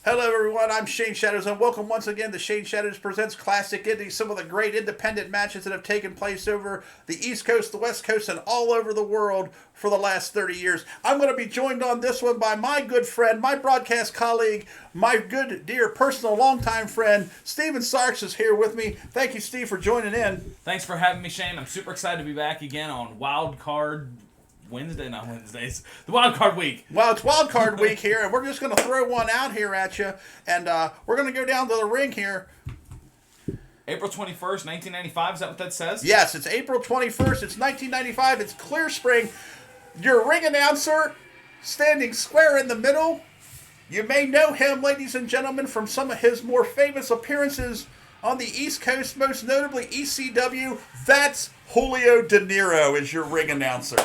Hello, everyone. I'm Shane Shadows, and welcome once again to Shane Shadows Presents Classic Indies, some of the great independent matches that have taken place over the East Coast, the West Coast, and all over the world for the last 30 years. I'm going to be joined on this one by my good friend, my broadcast colleague, my good, dear, personal, longtime friend, Steven Sarks is here with me. Thank you, Steve, for joining in. Thanks for having me, Shane. I'm super excited to be back again on Wild Card not Wednesdays. The Wild Card Week. Well, it's Wild Card Week here, and we're just going to throw one out here at you, and we're going to go down to the ring here. April 21st, 1995, is that what that says? Yes, it's April 21st. It's 1995. It's Clear Spring. Your ring announcer, standing square in the middle. You may know him, ladies and gentlemen, from some of his more famous appearances on the East Coast, most notably ECW. That's Julio De Niro is your ring announcer.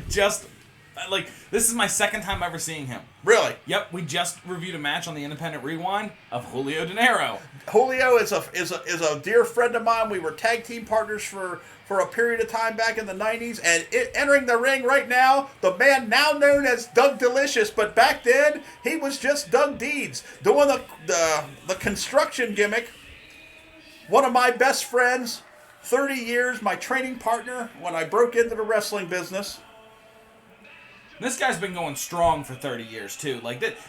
This is my second time ever seeing him. Really? Yep, we just reviewed a match on the Independent Rewind of Julio De Niro. Julio is a dear friend of mine. We were tag team partners for a period of time back in the 90s, and entering the ring right now, the man now known as Doug Delicious, but back then, he was just Doug Deeds, doing the construction gimmick. One of my best friends, 30 years, my training partner when I broke into the wrestling business. This guy's been going strong for 30 years, too.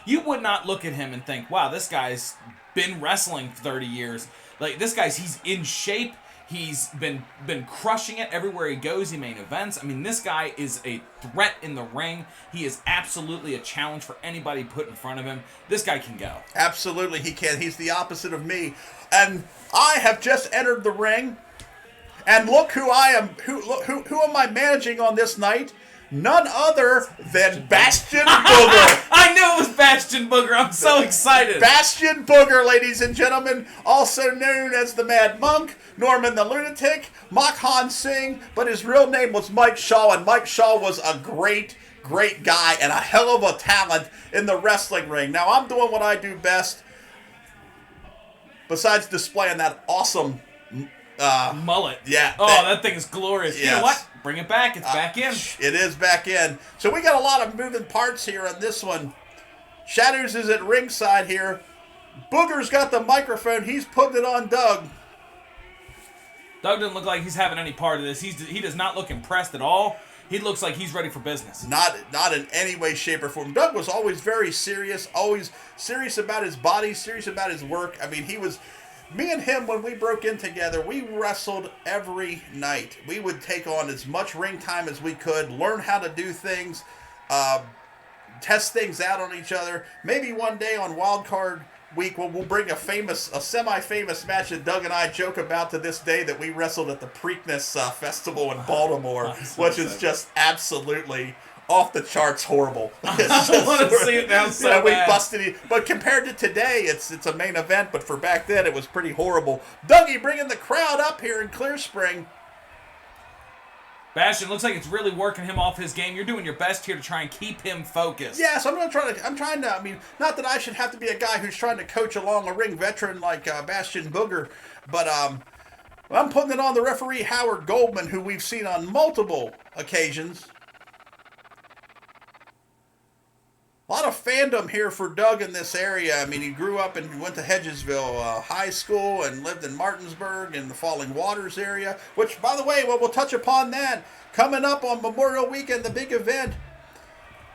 You would not look at him and think, wow, this guy's been wrestling for 30 years. He's in shape. He's been crushing it everywhere he goes. He main events. I mean, this guy is a threat in the ring. He is absolutely a challenge for anybody put in front of him. This guy can go. Absolutely, he can. He's the opposite of me. And I have just entered the ring. And look who I am. Who am I managing on this night? None other than Bastion Booger. I knew it was Bastion Booger. I'm so excited. Bastion Booger, ladies and gentlemen, also known as the Mad Monk, Norman the Lunatic, Makhan Singh, but his real name was Mike Shaw, and Mike Shaw was a great guy and a hell of a talent in the wrestling ring. Now, I'm doing what I do best, besides displaying that awesome mullet. Yeah. That thing is glorious. Yes. You know what? Bring it back. It's back in. It is back in. So we got a lot of moving parts here on this one. Shadows is at ringside here. Booger's got the microphone. He's putting it on Doug. Doug doesn't look like he's having any part of this. He does not look impressed at all. He looks like he's ready for business. Not in any way, shape, or form. Doug was always very serious, always serious about his body, serious about his work. I mean, me and him, when we broke in together, we wrestled every night. We would take on as much ring time as we could, learn how to do things, test things out on each other. Maybe one day on Wild Card Week, we'll bring a semi-famous match that Doug and I joke about to this day that we wrestled at the Preakness Festival in Baltimore, which is just absolutely off the charts horrible. I want to see it now so bad. We busted it. But compared to today, it's a main event. But for back then, it was pretty horrible. Dougie bringing the crowd up here in Clear Spring. Bastion looks like it's really working him off his game. You're doing your best here to try and keep him focused. Yes, I'm trying to. I mean, not that I should have to be a guy who's trying to coach along a ring veteran like Bastion Booger, but I'm putting it on the referee Howard Goldman, who we've seen on multiple occasions. A lot of fandom here for Doug in this area. I mean, he grew up and went to Hedgesville High School and lived in Martinsburg in the Falling Waters area, which, by the way, we'll touch upon that. Coming up on Memorial Weekend, the big event.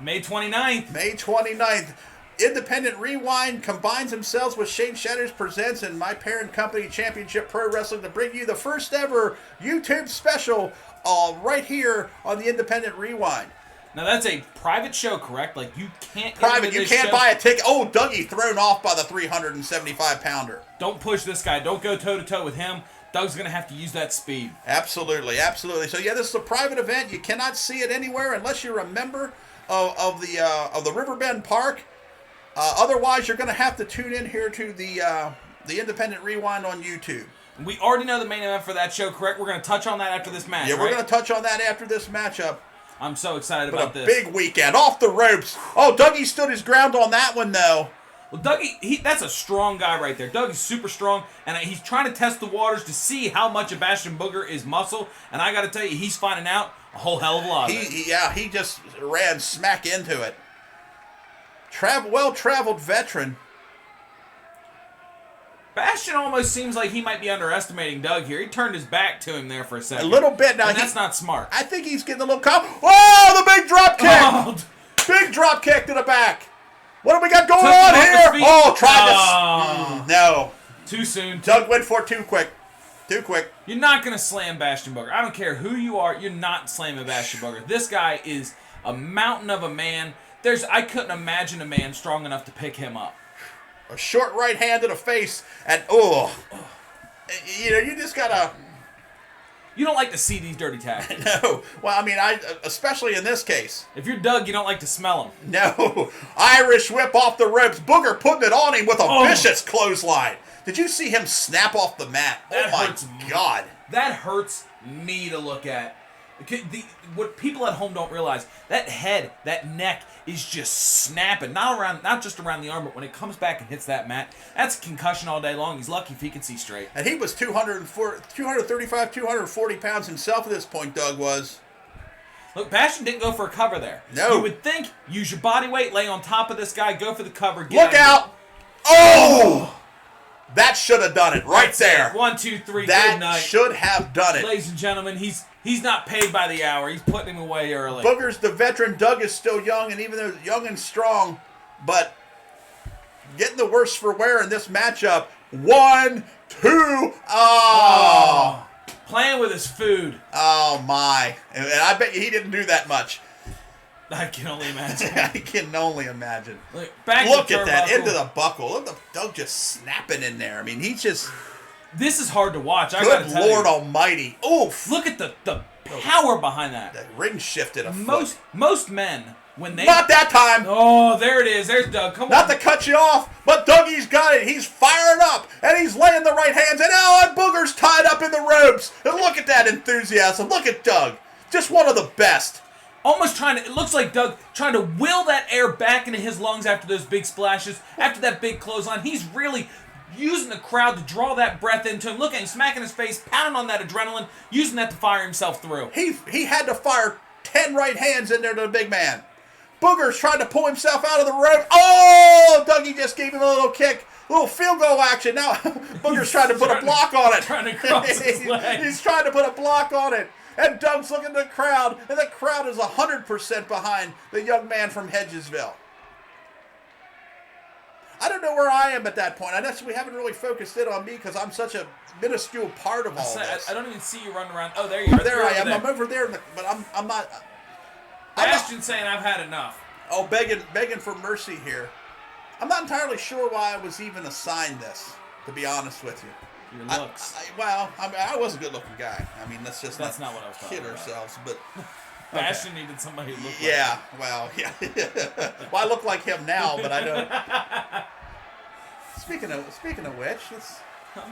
May 29th. May 29th. Independent Rewind combines themselves with Shane Shadows Presents and my parent company, Championship Pro Wrestling, to bring you the first ever YouTube special right here on the Independent Rewind. Now, that's a private show, correct? You can't... Private, you can't buy a ticket. Oh, Dougie thrown off by the 375-pounder. Don't push this guy. Don't go toe-to-toe with him. Doug's going to have to use that speed. Absolutely. So, yeah, this is a private event. You cannot see it anywhere unless you're a member of the Riverbend Park. Otherwise, you're going to have to tune in here to the Independent Rewind on YouTube. We already know the main event for that show, correct? We're going to touch on that after this match, Yeah, we're going to touch on that after this matchup. I'm so excited about this. Big weekend. Off the ropes. Oh, Dougie stood his ground on that one, though. Well, Dougie, that's a strong guy right there. Dougie's super strong, and he's trying to test the waters to see how much of Bastion Booger is muscle. And I got to tell you, he's finding out a whole hell of a lot of it. He just ran smack into it. Well-traveled veteran. Bastion almost seems like he might be underestimating Doug here. He turned his back to him there for a second. A little bit. Now, and that's not smart. I think he's getting a little Oh, the big drop kick! Oh. Big drop kick to the back. What do we got going on here? Oh, tried to... no. Too soon. Doug went for it too quick. Too quick. You're not going to slam Bastion Booger. I don't care who you are. You're not slamming Bastion Booger. This guy is a mountain of a man. I couldn't imagine a man strong enough to pick him up. A short right hand to the face, and you just gotta. You don't like to see these dirty tackles. No, well, I mean, especially in this case. If you're Doug, you don't like to smell them. No, Irish whip off the ropes. Booger putting it on him with a vicious clothesline. Did you see him snap off the mat? That God, that hurts me to look at. What people at home don't realize, that head, that neck is just snapping. Not just around the arm, but when it comes back and hits that mat, that's a concussion all day long. He's lucky if he can see straight. And he was 235, 240 pounds himself at this point, Doug was. Look, Bastion didn't go for a cover there. No. You would think, use your body weight, lay on top of this guy, go for the cover. Look out! Oh! That should have done it right there. 1, 2, 3, that good night. Should have done it. Ladies and gentlemen, he's not paid by the hour. He's putting him away early. Booger's the veteran. Doug is still young, and even though young and strong, but getting the worst for wear in this matchup. 1, 2, oh. Playing with his food. Oh, my. And I bet you he didn't do that much. I can only imagine. I can only imagine. Look at that, into the buckle. Look at Doug just snapping in there. I mean, he's just... This is hard to watch. Good Lord Almighty. Oof. Look at the power behind that. The ring shifted a foot. Most men, when they... Not that time. Oh, there it is. There's Doug. Come on. Not to cut you off, but Dougie's got it. He's firing up, and he's laying the right hands, and now Booger's tied up in the ropes. And look at that enthusiasm. Look at Doug. Just one of the best. Almost it looks like Doug trying to will that air back into his lungs after those big splashes, after that big clothesline. He's really using the crowd to draw that breath into him. Look at him, smacking his face, pounding on that adrenaline, using that to fire himself through. He had to fire 10 right hands in there to the big man. Booger's trying to pull himself out of the rope. Oh, Dougie just gave him a little kick. A little field goal action. Now Booger's trying to put a block on it. Trying to cross his legs. He's trying to put a block on it. And Doug's looking at the crowd, and the crowd is 100% behind the young man from Hedgesville. I don't know where I am at that point. I guess we haven't really focused in on me because I'm such a minuscule part of all this. I don't even see you running around. Oh, there you are. There I am. I'm over there, but I'm not. Bastion's saying I've had enough. Oh, begging for mercy here. I'm not entirely sure why I was even assigned this, to be honest with you. Your looks. I was a good-looking guy. I mean, that's not what I was talking kid about. Ourselves, but Bastion needed somebody who looked like him. Well, yeah. Well, I look like him now, but I don't. Speaking of which, let's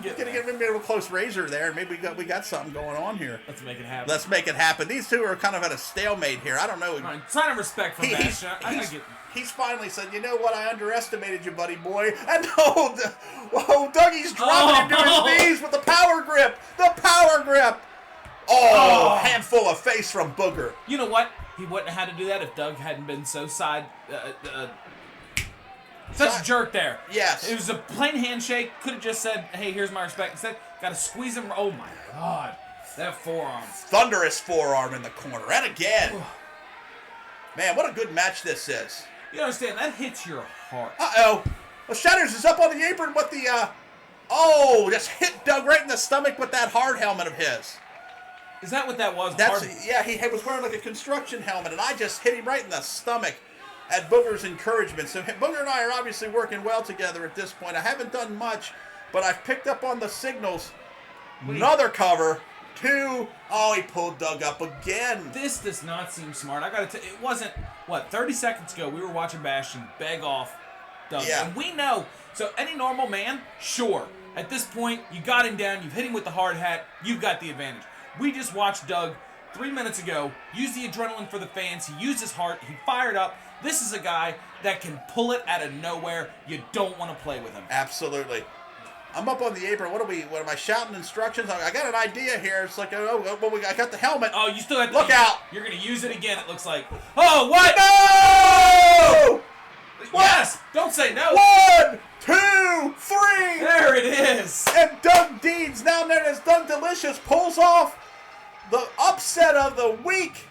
get maybe a close razor there, and maybe we got something going on here. Let's make it happen. Let's make it happen. These two are kind of at a stalemate here. I don't know. Sign of respect for Bastion. He's finally said, you know what, I underestimated you, buddy boy. And Dougie's dropping him to his knees with the power grip. The power grip. Oh, handful of face from Booger. You know what? He wouldn't have had to do that if Doug hadn't been so such a jerk there. Yes. It was a plain handshake. Could have just said, hey, here's my respect. Instead, got to squeeze him. Oh, my God. That forearm. Thunderous forearm in the corner. And again. Man, what a good match this is. You understand, that hits your heart. Uh-oh. Well, Shatters is up on the apron with the, just hit Doug right in the stomach with that hard helmet of his. Is that what that was? Yeah, he was wearing like a construction helmet, and I just hit him right in the stomach at Booger's encouragement. So Booger and I are obviously working well together at this point. I haven't done much, but I've picked up on the signals. Another cover. 2. Oh, he pulled Doug up again. This does not seem smart. I gotta tell you, it wasn't, 30 seconds ago, we were watching Bastion beg off Doug. Yeah. And we know, so any normal man, sure. At this point, you got him down, you've hit him with the hard hat, you've got the advantage. We just watched Doug 3 minutes ago use the adrenaline for the fans. He used his heart, he fired up. This is a guy that can pull it out of nowhere. You don't want to play with him. Absolutely. I'm up on the apron. What am I shouting instructions? I got an idea here. It's like, I got the helmet. Oh, you still have to... Look out! You're going to use it again, it looks like. Oh, what? No! Yes! Don't say no. 1, 2, 3! There it is. Delicious. And Doug Deeds, now known as Doug Delicious, pulls off the upset of the week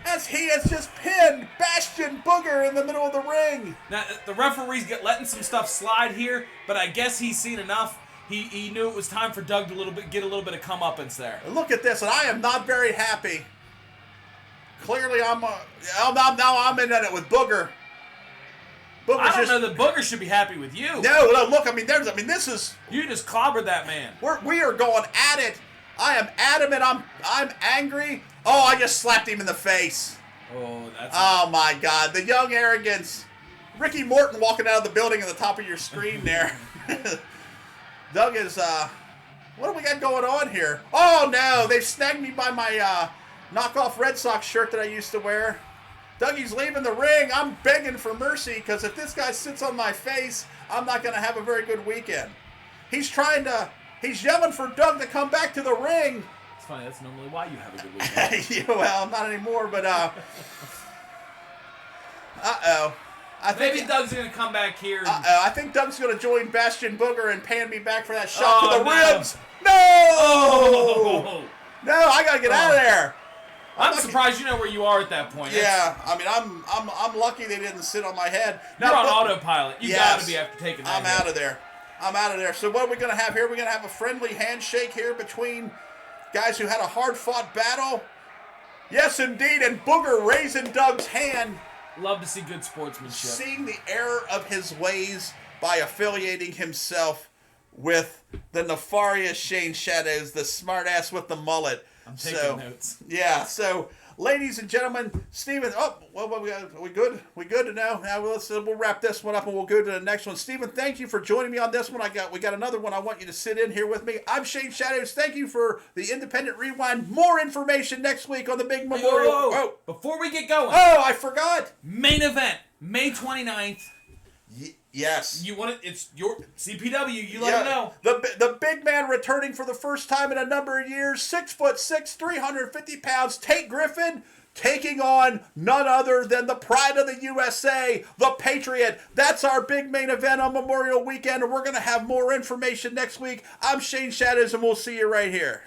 as he has just pinned Bastion Booger in the middle of the ring. Now, the referee's letting some stuff slide here, but I guess he's seen enough. He knew it was time for Doug to get a little bit of comeuppance there. And look at this, and I am not very happy. Clearly, now I'm in it with Booger. I don't know that Booger should be happy with you. No, look, this is... You just clobbered that man. We are going at it. I am adamant. I'm angry. Oh, I just slapped him in the face. Oh, my God. The young arrogance. Ricky Morton walking out of the building at the top of your screen there. Doug is, what do we got going on here? Oh, no. They've snagged me by my knockoff Red Sox shirt that I used to wear. Dougie's leaving the ring. I'm begging for mercy because if this guy sits on my face, I'm not going to have a very good weekend. He's yelling for Doug to come back to the ring. It's funny. That's normally why you have a good weekend. Yeah, well, not anymore, but, uh-oh. Maybe Doug's going to come back here. I think Doug's going to join Bastion Booger and pan me back for that shot to the ribs. No! Oh! No, I got to get out of there. I'm surprised you know where you are at that point. Yeah, I'm lucky they didn't sit on my head. You're on autopilot. You got to be after taking that. I'm out of there. So what are we going to have here? We're going to have a friendly handshake here between guys who had a hard-fought battle. Yes, indeed, and Booger raising Doug's hand. Love to see good sportsmanship. Seeing the error of his ways by affiliating himself with the nefarious Shane Shadows, the smartass with the mullet. I'm taking notes. Yeah, so ladies and gentlemen, Steven, we good? We good to know? Now we'll wrap this one up and we'll go to the next one. Steven, thank you for joining me on this one. We got another one I want you to sit in here with me. I'm Shane Shadows. Thank you for the Independent Rewind. More information next week on the big Memorial. Whoa. Before we get going. Oh, I forgot. Main event, May 29th. Yes. You want it? It's your CPW. You let me know. The big man returning for the first time in a number of years. 6'6", 350 pounds. Tate Griffin taking on none other than the pride of the USA, the Patriot. That's our big main event on Memorial Weekend, and we're going to have more information next week. I'm Shane Shadows, and we'll see you right here.